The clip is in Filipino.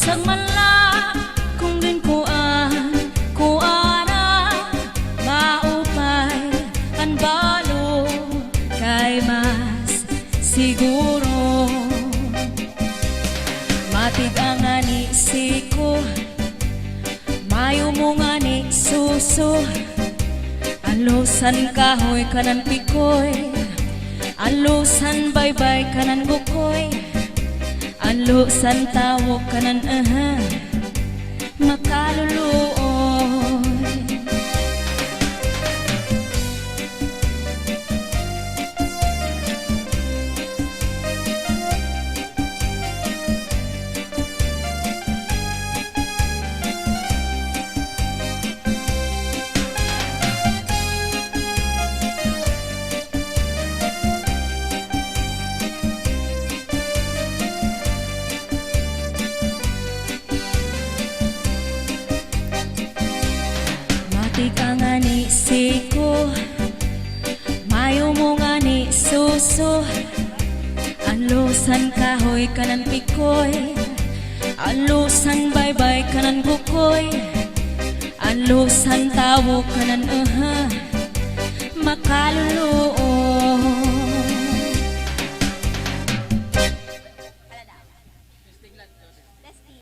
Bisag man lang kung din kuana maupay ang balo kay mas siguro. Matig ang ani siko, mayo mo nga ni suso. Alusan kahoy kanan pikoy, alusan baybay kanan bukoy, alusan tawog kanan makaluluoy. Matig ang ani siko, mayo mo nga ni suso. Alusan kahoy kanan pikoy, alusan baybay kanan bukoy, alusan tawog kanan makaluluoy.